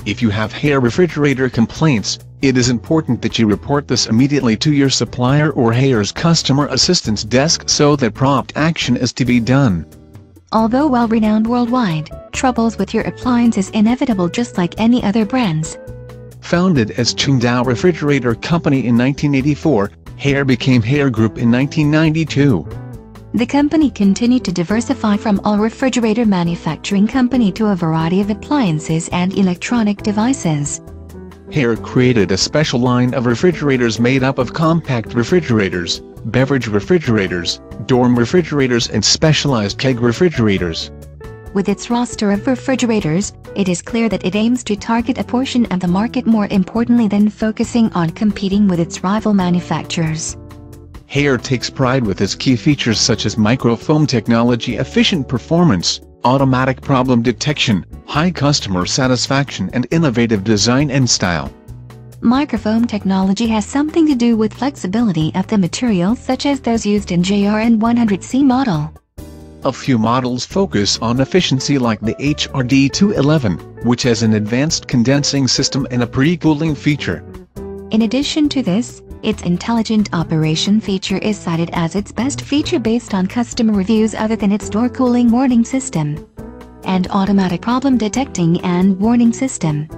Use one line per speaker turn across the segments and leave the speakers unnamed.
If you have hair refrigerator complaints, it is important that you report this immediately to your supplier or Hair's customer assistance desk so that prompt action is to be done.
Although well-renowned worldwide, troubles with your appliance is inevitable just like any other brands.
Founded as Qingdao Refrigerator Company in 1984, Hair became Hair Group in 1992.
The company continued to diversify from all refrigerator manufacturing company to a variety of appliances and electronic devices.
Hair created a special line of refrigerators made up of compact refrigerators, beverage refrigerators, dorm refrigerators and specialized keg refrigerators.
With its roster of refrigerators, it is clear that it aims to target a portion of the market more importantly than focusing on competing with its rival manufacturers.
Hair takes pride with its key features such as microfoam technology, efficient performance, automatic problem detection, high customer satisfaction and innovative design and style.
Microfoam technology has something to do with flexibility of the materials such as those used in JRN 100C model.
A few models focus on efficiency like the HRD211, which has an advanced condensing system and a pre-cooling feature.
In addition to this, its intelligent operation feature is cited as its best feature based on customer reviews other than its door cooling warning system and automatic problem detecting and warning system.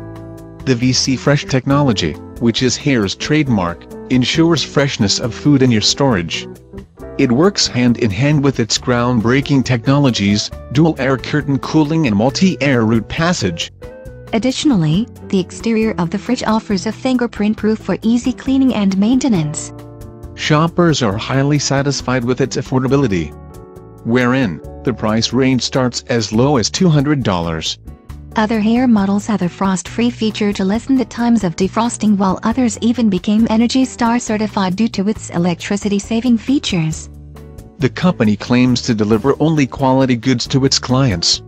The VC Fresh technology, which is Hair's trademark, ensures freshness of food in your storage. It works hand in hand with its groundbreaking technologies, dual air curtain cooling and multi-air route passage.
Additionally, the exterior of the fridge offers a fingerprint proof for easy cleaning and maintenance.
Shoppers are highly satisfied with its affordability, wherein the price range starts as low as $200.
Other Hair models have a frost-free feature to lessen the times of defrosting, while others even became ENERGY STAR certified due to its electricity-saving features.
The company claims to deliver only quality goods to its clients.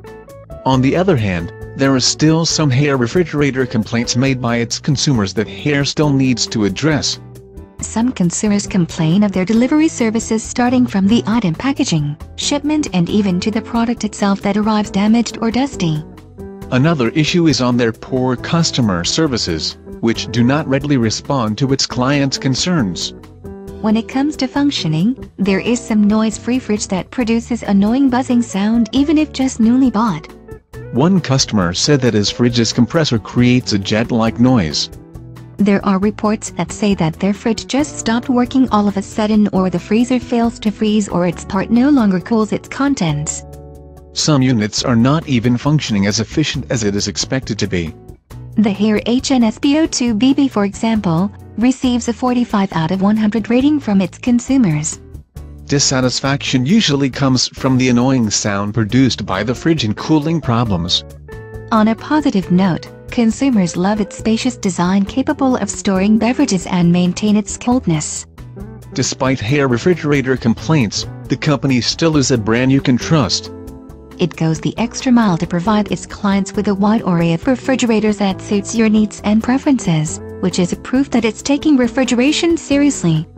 On the other hand, there is still some Hair refrigerator complaints made by its consumers that Hair still needs to address.
Some consumers complain of their delivery services starting from the item packaging, shipment and even to the product itself that arrives damaged or dusty.
Another issue is on their poor customer services, which do not readily respond to its clients' concerns.
When it comes to functioning, there is some noise-free fridge that produces annoying buzzing sound even if just newly bought.
One customer said that his fridge's compressor creates a jet-like noise.
There are reports that say that their fridge just stopped working all of a sudden, or the freezer fails to freeze, or its part no longer cools its contents.
Some units are not even functioning as efficient as it is expected to be.
The Hair HNSPO2BB, for example, receives a 45 out of 100 rating from its consumers.
Dissatisfaction usually comes from the annoying sound produced by the fridge and cooling problems.
On a positive note, consumers love its spacious design capable of storing beverages and maintain its coldness.
Despite Hair refrigerator complaints, the company still is a brand you can trust.
It goes the extra mile to provide its clients with a wide array of refrigerators that suits your needs and preferences, which is a proof that it's taking refrigeration seriously.